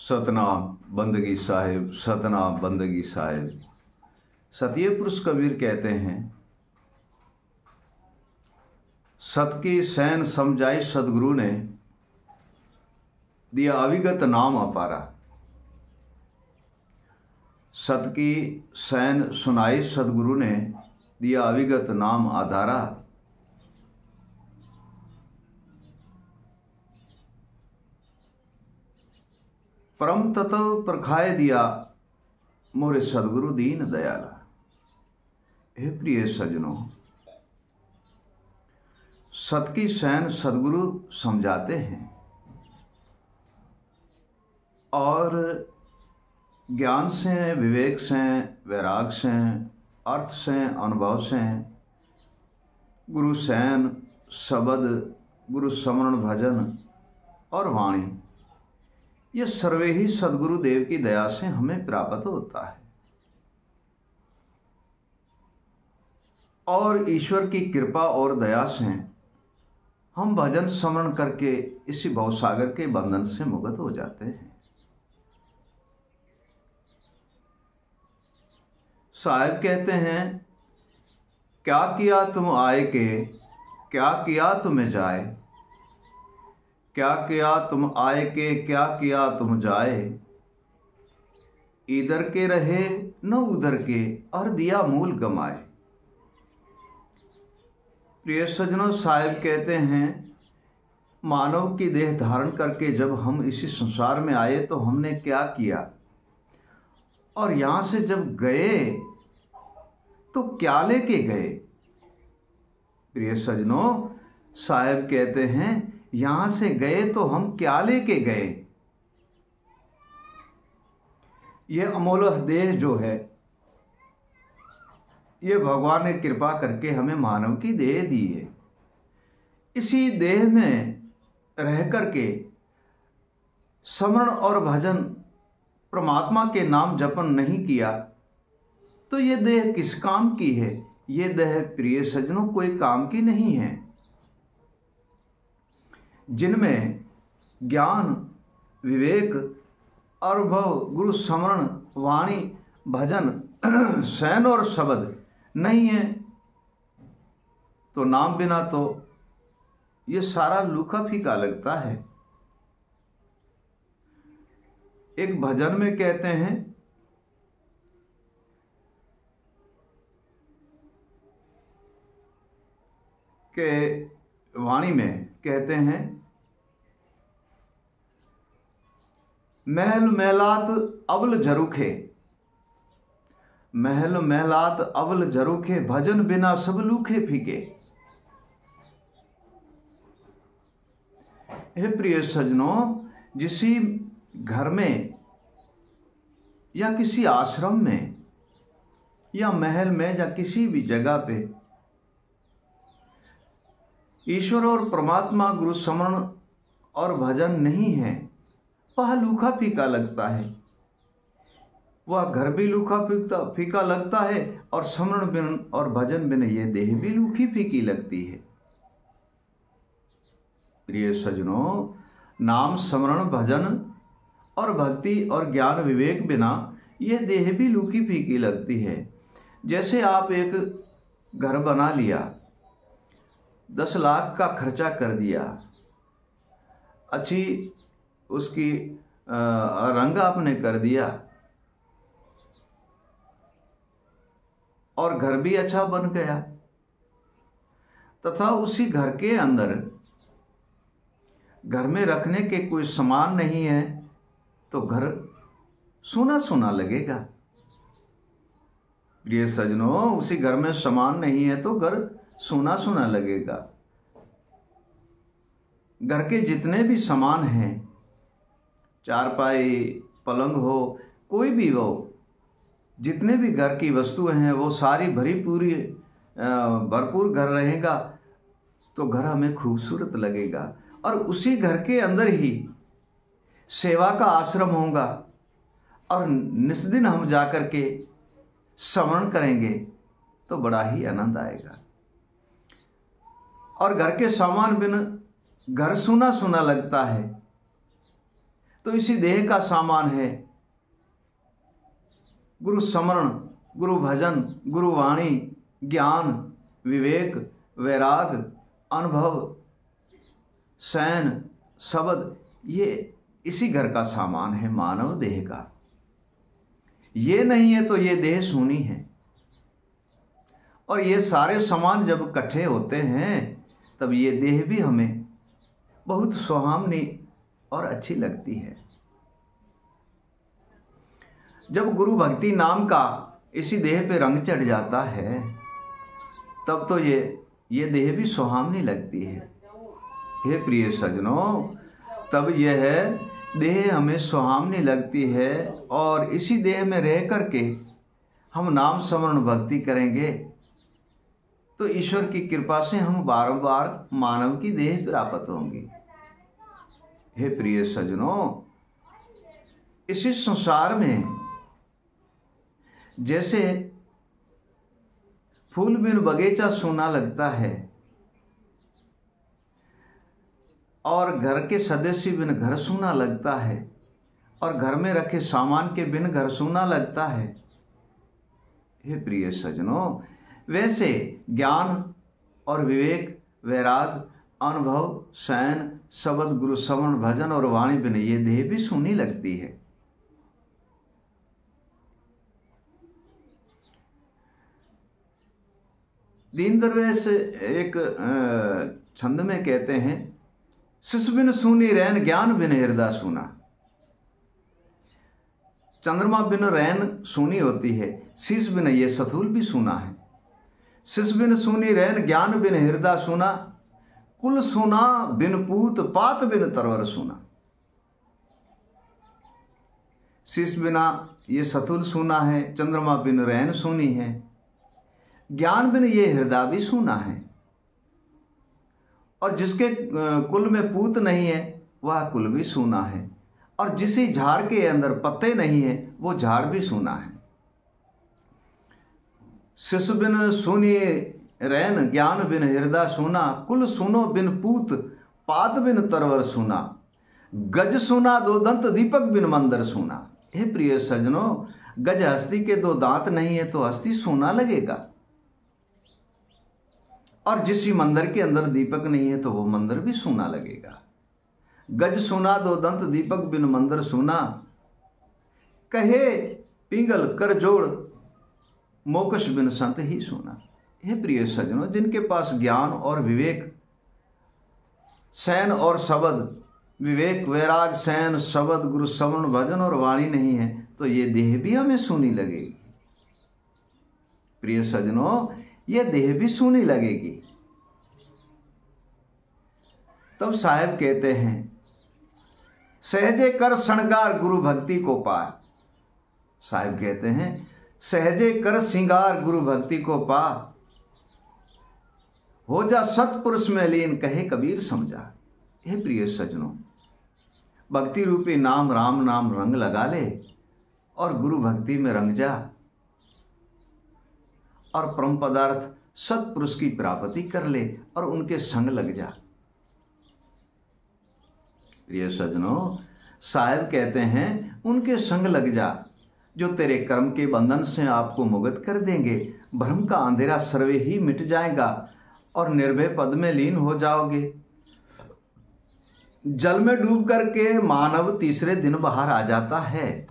सतनाम बंदगी साहिब, सतनाम बंदगी साहिब। सतिये पुरुष कबीर कहते हैं, सत की सैन समझाई सदगुरु ने, दिया अविगत नाम अपारा। सत की सैन सुनाई सदगुरु ने, दिया अविगत नाम आधारा। परम तत्व प्रखाए दिया, मोरे सदगुरु दीन दयाला। हे प्रिय सज्जनों, सत की सैन सदगुरु समझाते हैं और ज्ञान से, विवेक से, वैराग से, अर्थ से, अनुभव से गुरु सैन, शब्द, गुरु स्मरण, भजन और वाणी, ये सर्वे ही सदगुरु देव की दया से हमें प्राप्त होता है। और ईश्वर की कृपा और दया से हम भजन स्मरण करके इसी भवसागर के बंधन से मुक्त हो जाते हैं। साहिब कहते हैं, क्या किया तुम आए के, क्या किया तुम्हें जाए। क्या किया तुम आए के, क्या किया तुम जाए। इधर के रहे न उधर के, और दिया मूल गमाए। प्रिय सज्जनों, साहिब कहते हैं, मानव की देह धारण करके जब हम इसी संसार में आए तो हमने क्या किया, और यहां से जब गए तो क्या लेके गए। प्रिय सज्जनों, साहिब कहते हैं, यहां से गए तो हम क्या लेके गए। ये अमोलक देह जो है, ये भगवान ने कृपा करके हमें मानव की देह दी है। इसी देह में रह करके स्मरण और भजन, परमात्मा के नाम जपन नहीं किया तो ये देह किस काम की है। ये देह प्रिय सज्जनों कोई काम की नहीं है। जिनमें ज्ञान, विवेक, अनुभव, गुरु स्मरण, वाणी, भजन, सैन और शब्द नहीं है तो नाम बिना तो ये सारा लूखा फीका लगता है। एक भजन में कहते हैं कि, वाणी में कहते हैं, महल महलात अवल झरूखे, महल महलात अवल झरूखे, भजन बिना सब लूखे फीके। हे प्रिय सज्जनों, जिसी घर में या किसी आश्रम में या महल में या किसी भी जगह पे ईश्वर और परमात्मा, गुरु स्मरण और भजन नहीं है, वह लूखा फीका लगता है। वह घर भी लूखा फीका लगता है और स्मरण बिन और भजन बिन ये देह भी लूखी फीकी लगती है। प्रिय सज्जनों, नाम, स्मरण, भजन और भक्ति और ज्ञान विवेक बिना ये देह भी लूखी फीकी लगती है। जैसे आप एक घर बना लिया, 10 लाख का खर्चा कर दिया, अच्छी उसकी रंग आपने कर दिया और घर भी अच्छा बन गया, तथा उसी घर के अंदर घर में रखने के कोई सामान नहीं है तो घर सूना सूना लगेगा। प्रिय सज्जनों, उसी घर में सामान नहीं है तो घर सूना सूना लगेगा। घर के जितने भी सामान हैं, चारपाई, पलंग हो, कोई भी हो, जितने भी घर की वस्तुएं हैं वो सारी भरी पूरी भरपूर घर रहेगा तो घर हमें खूबसूरत लगेगा। और उसी घर के अंदर ही सेवा का आश्रम होगा और निस्दिन हम जाकर के स्मरण करेंगे तो बड़ा ही आनंद आएगा। और घर के सामान बिन घर सूना सूना लगता है तो इसी देह का सामान है गुरु स्मरण, गुरु भजन, गुरु वाणी, ज्ञान, विवेक, वैराग, अनुभव, शयन, शब्द, ये इसी घर का सामान है मानव देह का। ये नहीं है तो ये देह सूनी है। और ये सारे सामान जब इकट्ठे होते हैं तब ये देह भी हमें बहुत सुहावनी और अच्छी लगती है। जब गुरु भक्ति नाम का इसी देह पे रंग चढ़ जाता है तब तो ये देह भी सुहावनी लगती है। हे प्रिय सज्जनों, तब यह देह हमें सुहावनी लगती है और इसी देह में रह करके हम नाम स्मरण भक्ति करेंगे तो ईश्वर की कृपा से हम बार बार मानव की देह प्राप्त होंगी। हे प्रिय सज्जनों, इसी संसार में जैसे फूल बिन बगीचा सूना लगता है और घर के सदस्य बिन घर सूना लगता है और घर में रखे सामान के बिन घर सूना लगता है, हे प्रिय सज्जनों, वैसे ज्ञान और विवेक, वैराग, अनुभव, शयन, शब्द, गुरु श्रवण, भजन और वाणी बिन ये देह भी सूनी लगती है। दीन दरवेश एक छंद में कहते हैं, शिष बिन सूनी रैन, ज्ञान बिन हृदय सूना। चंद्रमा बिन रैन सूनी होती है, शीश बिन ये सथूल भी सूना है। शिष बिन सूनी रैन, ज्ञान बिन हृदय सूना, कुल सूना बिन पूत, पात बिन तरवर सूना। शीश बिना ये सथुल सूना है, चंद्रमा बिन रैन सूनी है, ज्ञान बिन ये हृदय भी सूना है। और जिसके कुल में पूत नहीं है वह कुल भी सूना है, और जिस झाड़ के अंदर पत्ते नहीं है वो झाड़ भी सूना है। शिश बिन सूनी रैन, ज्ञान बिन हृदय सूना, कुल सुनो बिन पूत, पात बिन तरवर सूना, गज सूना दो दंत, दीपक बिन मंदिर सूना। हे प्रिय सज्जनों, गज हस्ती के दो दांत नहीं है तो हस्ती सूना लगेगा, और जिस मंदिर के अंदर दीपक नहीं है तो वो मंदिर भी सूना लगेगा। गज सूना दो दंत, दीपक बिन मंदिर सूना, कहे पिंगल कर जोड़, मोकश बिन संत ही सूना। हे प्रिय सज्जनों, जिनके पास ज्ञान और विवेक, शयन और शब्द, विवेक, वैराग, शयन, शब्द, गुरु श्रवण, भजन और वाणी नहीं है तो ये देह भी हमें सूनी लगेगी। प्रिय सज्जनों, ये देह भी सूनी लगेगी। तब साहब कहते हैं, सहजे कर श्रृंगार, गुरु भक्ति को पार। साहब कहते हैं, सहजे कर श्रृंगार, गुरु भक्ति को पा, हो जा सतपुरुष में लीन, कहे कबीर समझा। हे प्रिय सज्जनों, भक्ति रूपी नाम, राम नाम रंग लगा ले और गुरु भक्ति में रंग जा और परम पदार्थ सतपुरुष की प्राप्ति कर ले और उनके संग लग जा। प्रिय सज्जनों, साहब कहते हैं, उनके संग लग जा जो तेरे कर्म के बंधन से आपको मुक्त कर देंगे। भ्रम का अंधेरा सर्वे ही मिट जाएगा और निर्भय पद में लीन हो जाओगे। जल में डूब करके मानव तीसरे दिन बाहर आ जाता है।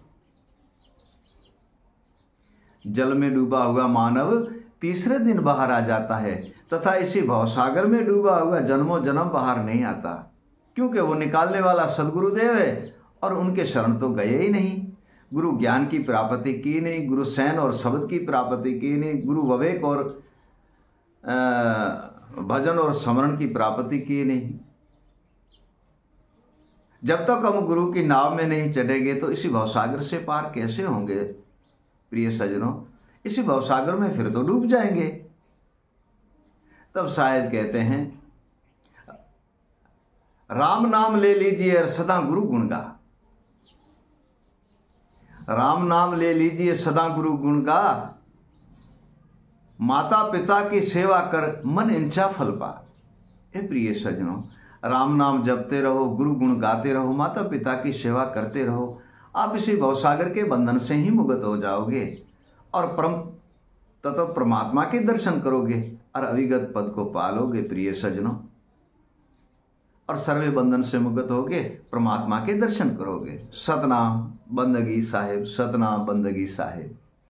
जल में डूबा हुआ मानव तीसरे दिन बाहर आ जाता है तथा इसी भवसागर में डूबा हुआ जन्मों जन्म बाहर नहीं आता, क्योंकि वो निकालने वाला सदगुरुदेव है और उनके शरण तो गए ही नहीं। गुरु ज्ञान की प्राप्ति की नहीं, गुरु शयन और शब्द की प्राप्ति की नहीं, गुरु विवेक और भजन और स्मरण की प्राप्ति की नहीं। जब तक हम गुरु की नाव में नहीं चढ़ेंगे तो इसी भवसागर से पार कैसे होंगे। प्रिय सज्जनों, इसी भवसागर में फिर तो डूब जाएंगे। तब साहब कहते हैं, राम नाम ले लीजिए और सदा गुरु गुण गा। राम नाम ले लीजिए सदा गुरु गुण गा, माता पिता की सेवा कर मन इच्छा फल पा। हे प्रिय सज्जनों, राम नाम जपते रहो, गुरु गुण गाते रहो, माता पिता की सेवा करते रहो। आप इसी भवसागर के बंधन से ही मुक्त हो जाओगे और परम तत्व परमात्मा के दर्शन करोगे और अविगत पद को पालोगे प्रिय सज्जनों। और सर्वे बंधन से मुक्त होगे, परमात्मा के दर्शन करोगे। सतनाम बंदगी साहिब, सतनाम बंदगी साहिब।